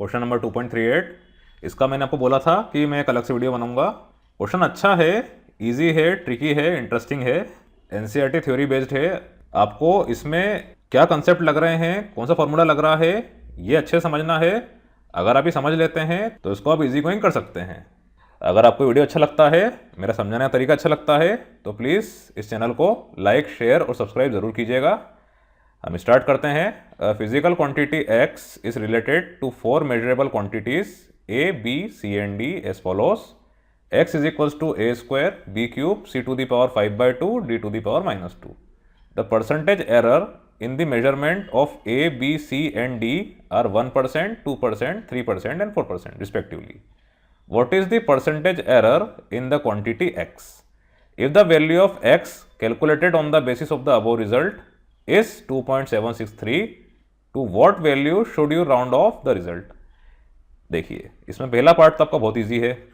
Question number 2.38। इसका मैंने आपको बोला था कि मैं एक अलग से वीडियो बनाऊंगा। क्वेश्चन अच्छा है, इजी है, ट्रिकी है, इंटरेस्टिंग है, एनसीईआरटी थ्योरी बेस्ड है। आपको इसमें क्या कंसेप्ट लग रहे हैं, कौन सा फॉर्मूला लग रहा है, ये अच्छे समझना है। अगर आप ये समझ लेते हैं तो इसको आप इजी गोइंग कर सकते हैं। अगर आपको वीडियो अच्छा लगता है, मेरा समझाने का तरीका अच्छा लगता है, तो प्लीज़ इस चैनल को लाइक, शेयर और सब्सक्राइब ज़रूर कीजिएगा। हम स्टार्ट करते हैं। Physical quantity x is related to 4 measurable quantities a, b, c and d as follows. x is equals to a square b cube c to the power 5/2 d to the power -2। The percentage error in the measurement of A, B, C and D are 1%, 2%, 3% and 4% respectively. What is the percentage error in the quantity X? If the value of X calculated on the basis of the above result is 2.763, to what value should you round off the result? देखिए, इसमें पहला part तो आपका बहुत easy है।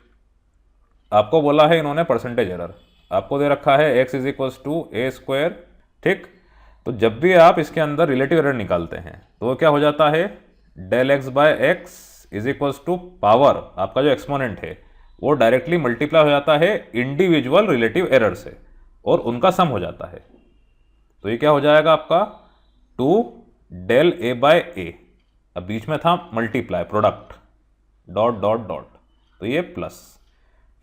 आपको बोला है इन्होंने परसेंटेज एरर, आपको दे रखा है x is equals to A square, ठीक। तो जब भी आप इसके अंदर रिलेटिव एरर निकालते हैं तो वो क्या हो जाता है, del x by x is equals to power, आपका जो एक्सपोनेंट है वो डायरेक्टली मल्टीप्लाई हो जाता है इंडिविजुअल रिलेटिव एरर से और उनका सम हो जाता है। तो ये क्या हो जाएगा आपका 2 डेल ए बाय ए, अब बीच में था multiply product dot dot dot, तो ये प्लस,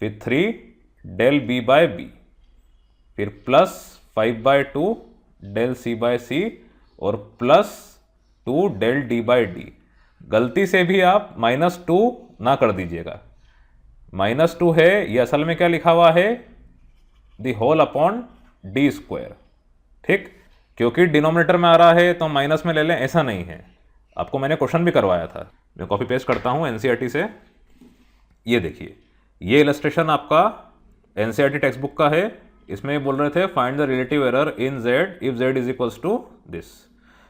फिर 3 डेल बी बाय बी, फिर plus 5/2 del C by C और plus 2 del D by D. गलती से भी आप -2 ना कर दीजिएगा। -2 है, ये असल में क्या लिखा हुआ है, the whole upon D square, ठीक। क्योंकि डिनोमिनेटर में आ रहा है तो माइनस में ले लें, ऐसा नहीं है। आपको मैंने क्वेश्चन भी करवाया था, मैं कॉपी पेस्ट करता हूं एनसीईआरटी से। ये देखिए, ये इलस्ट्रेशन आपका एनसीईआरटी टेक्स्ट बुक का है। इसमें बोल रहे थे find the relative error in z if z is equals to this.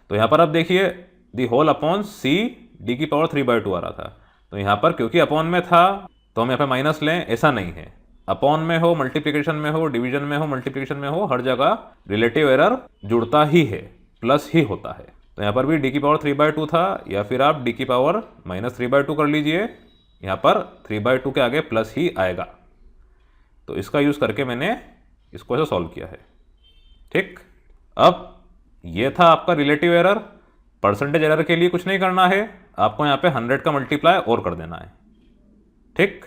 तो यहाँ पर आप देखिए the whole upon C D की पावर 3/2 आ रहा था। तो यहाँ पर क्योंकि अपॉन में था तो हम यहाँ पे माइनस लें, ऐसा नहीं है। अपॉन में हो, मल्टीप्लिकेशन में हो, डिवीजन में हो, मल्टीप्लिकेशन में हो, हर जगह रिलेटिव एरर जुड़ता ही है, प्लस ही होता है। तो यहाँ पर भी डी की पावर 3/2 था, या फिर आप डी की पावर -3/2 कर लीजिए। यहाँ पर 3/2 के आगे प्लस ही आएगा। तो इसका यूज़ करके मैंने इसको ऐसे सॉल्व किया है, ठीक। अब ये था आपका रिलेटिव एरर। परसेंटेज एरर के लिए कुछ नहीं करना है, आपको यहाँ पे 100 का मल्टीप्लाई और कर देना है, ठीक।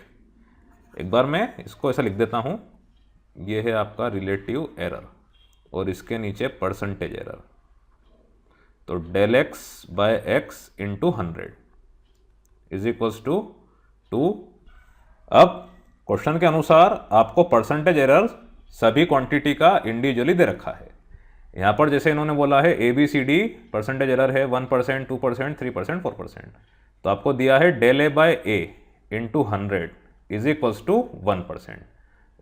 एक बार मैं इसको ऐसा लिख देता हूँ, ये है आपका रिलेटिव एरर और इसके नीचे परसेंटेज एरर। तो del x by x into 100 is equals to 2। अब क्वेश्चन के अनुसार आपको परसेंटेज एरर सभी क्वांटिटी का इंडिविजुअली दे रखा है। यहाँ पर जैसे इन्होंने बोला है A B C D percentage error है 1%, 2%, 3%, 4%। तो आपको दिया है del A by A into 100 is equals to 1%।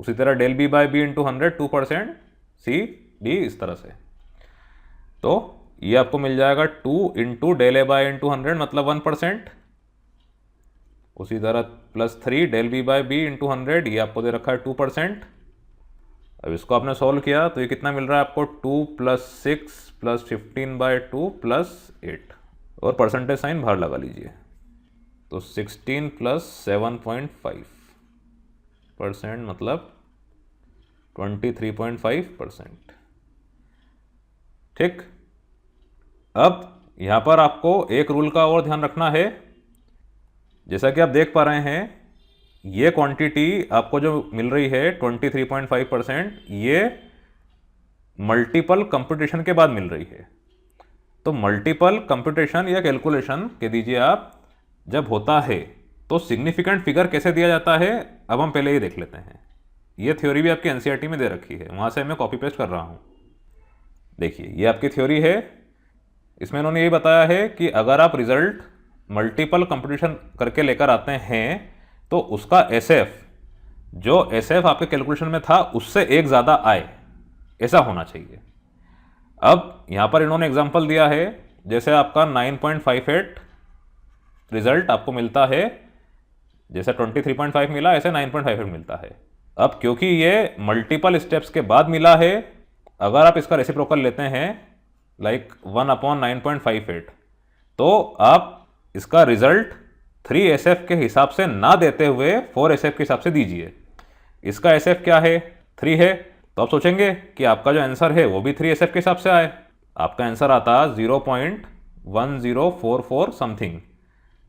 उसी तरह del B by B into 100 2%, C D इस तरह से। तो ये आपको मिल जाएगा 2 into del A by into 100 मतलब 1%। उसी तरह +3 del B by B into 100, ये आपको दे रखा है 2%। अब इसको आपने सॉल्व किया तो ये कितना मिल रहा है आपको, 2 + 6 + 15/2 + 8 और परसेंटेज साइन बाहर लगा लीजिए। तो 16 + 7.5% मतलब 23.5%, ठीक। अब यहाँ पर आपको एक रूल का और ध्यान रखना है। जैसा कि आप देख पा रहे हैं, ये क्वांटिटी आपको जो मिल रही है 23.5%, ये मल्टीपल कंप्यूटेशन के बाद मिल रही है। तो मल्टीपल कंप्यूटेशन या कैलकुलेशन कह दीजिए आप, जब होता है तो सिग्निफिकेंट फिगर कैसे दिया जाता है, अब हम पहले ये देख लेते हैं। ये थ्योरी भी आपकी एनसीईआरटी में दे रखी है, वहाँ से मैं कॉपी पेस्ट कर रहा हूँ। देखिए, ये आपकी थ्योरी है। इसमें इन्होंने ये बताया है कि अगर आप रिजल्ट मल्टीपल कंप्यूटेशन करके लेकर आते हैं तो उसका एसएफ, जो एसएफ आपके कैलकुलेशन में था उससे एक ज़्यादा आए, ऐसा होना चाहिए। अब यहाँ पर इन्होंने एग्जांपल दिया है, जैसे आपका 9.58 रिजल्ट आपको मिलता है, जैसे 23.5 मिला ऐसे 9.58 मिलता है। अब क्योंकि ये मल्टीपल स्टेप्स के बाद मिला है, अगर आप इसका रेसिप्रोकल लेते हैं लाइक 1/9.58, तो आप इसका रिजल्ट 3SF के हिसाब से ना देते हुए 4SF के हिसाब से दीजिए। इसका SF क्या है, 3 है, तो आप सोचेंगे कि आपका जो आंसर है वो भी 3SF के हिसाब से आए। आपका आंसर आता 0.1044 समथिंग,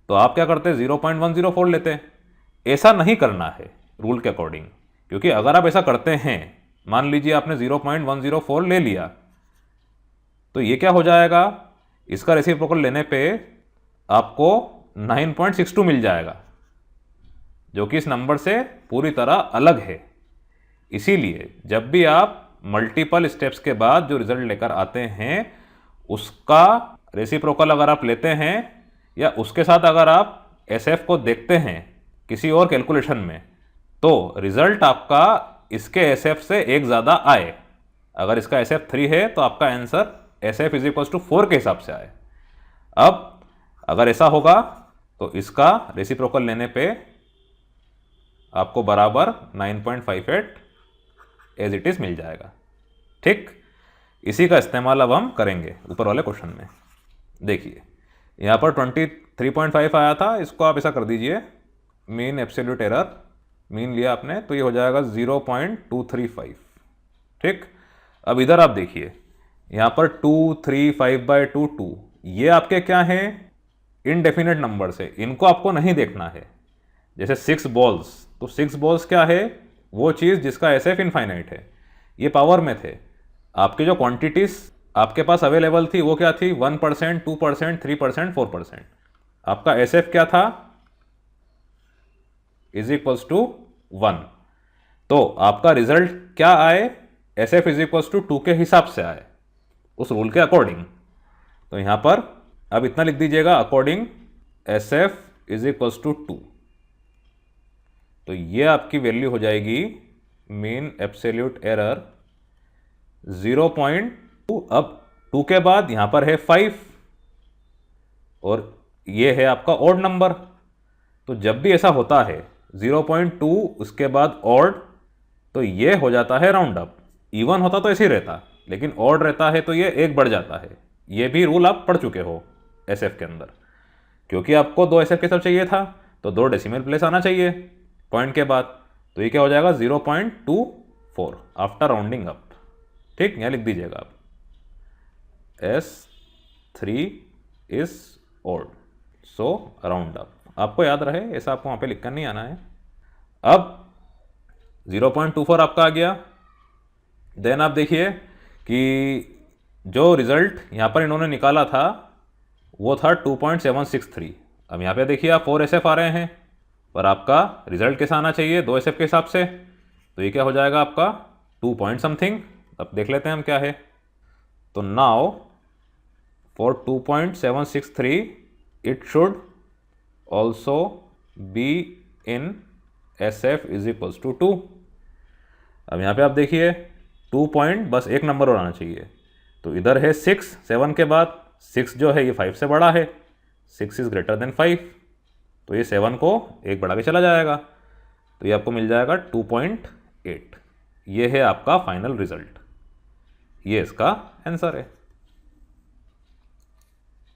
तो आप क्या करते 0.104 लेते। ऐसा नहीं करना है रूल के अकॉर्डिंग, क्योंकि अगर आप ऐसा करते हैं, मान लीजिए आपने 0.104 ले लिया, तो ये क्या हो जाएगा, इसका रेसिप्रोकल लेने पे आपको 9.62 मिल जाएगा, जो कि इस नंबर से पूरी तरह अलग है। इसीलिए जब भी आप मल्टीपल स्टेप्स के बाद जो रिजल्ट लेकर आते हैं, उसका रेसिप्रोकल अगर आप लेते हैं या उसके साथ अगर आप SF को देखते हैं किसी और कैलकुलेशन में, तो रिजल्ट आपका इसके SF से एक ज़्यादा आए। अगर इसका SF 3 है तो आपका आंसर SF = 4 के हिसाब से आए। अब अगर ऐसा होगा तो इसका रेसिप्रोकल लेने पे आपको बराबर 9.58 एज इट इज़ मिल जाएगा। ठीक, इसी का इस्तेमाल अब हम करेंगे ऊपर वाले क्वेश्चन में। देखिए यहाँ पर 23.5 आया था, इसको आप ऐसा कर दीजिए, मीन एब्सोल्यूट एरर, मीन लिया आपने तो ये हो जाएगा 0.235। ठीक, अब इधर आप देखिए, यहाँ पर 235/2 2, ये आपके क्या हैं, इनडेफिनेट नंबर्स है, इनको आपको नहीं देखना है। जैसे 6 बॉल्स, तो 6 बॉल्स क्या है, वो चीज़ जिसका SF इनफाइनाइट है। ये पावर में थे, आपकी जो क्वांटिटीज आपके पास अवेलेबल थी वो क्या थी, 1%, 2%, 3%, 4%। आपका SF क्या था, = 1। तो आपका रिजल्ट क्या आए, SF = 2 के हिसाब से आए, उस रूल के अकॉर्डिंग। तो यहाँ पर अब इतना लिख दीजिएगा, अकॉर्डिंग SF = 2। तो ये आपकी वैल्यू हो जाएगी मीन एब्सोल्यूट एरर 0.2। अब 2 के बाद यहाँ पर है 5 और ये है आपका ऑड नंबर। तो जब भी ऐसा होता है 0.2 उसके बाद ऑड, तो ये हो जाता है राउंड अप। इवन होता तो ऐसे ही रहता, लेकिन ऑड रहता है तो ये एक बढ़ जाता है। ये भी रूल आप पढ़ चुके हो SF के अंदर, क्योंकि आपको 2 SF के सब चाहिए था तो 2 डेसिमल प्लेस आना चाहिए पॉइंट के बाद। तो ये क्या हो जाएगा 0.24 आफ्टर राउंडिंग अप। ठीक, यहाँ लिख दीजिएगा आप S3 is odd, so round up. आपको याद रहे, ऐसा आपको वहाँ पे लिखकर नहीं आना है। अब 0.24 आपका आ गया। देन आप देखिए कि जो रिजल्ट यहाँ पर इन्होंने निकाला था वो था 2.763। अब यहाँ पे देखिए आप 4 SF आ रहे हैं, पर आपका रिजल्ट कैसा आना चाहिए 2 SF के हिसाब से। तो ये क्या हो जाएगा आपका 2 पॉइंट समथिंग। अब देख लेते हैं हम क्या है। तो now for 2.763 it should also be in SF = 2। अब यहाँ पे आप देखिए 2 पॉइंट, बस एक नंबर और आना चाहिए। तो इधर है 6, 7 के बाद 6 जो है ये 5 से बड़ा है, 6 इज ग्रेटर देन 5, तो ये 7 को एक बढ़ा के चला जाएगा, तो ये आपको मिल जाएगा 2.8। ये है आपका फाइनल रिजल्ट, ये इसका आंसर है।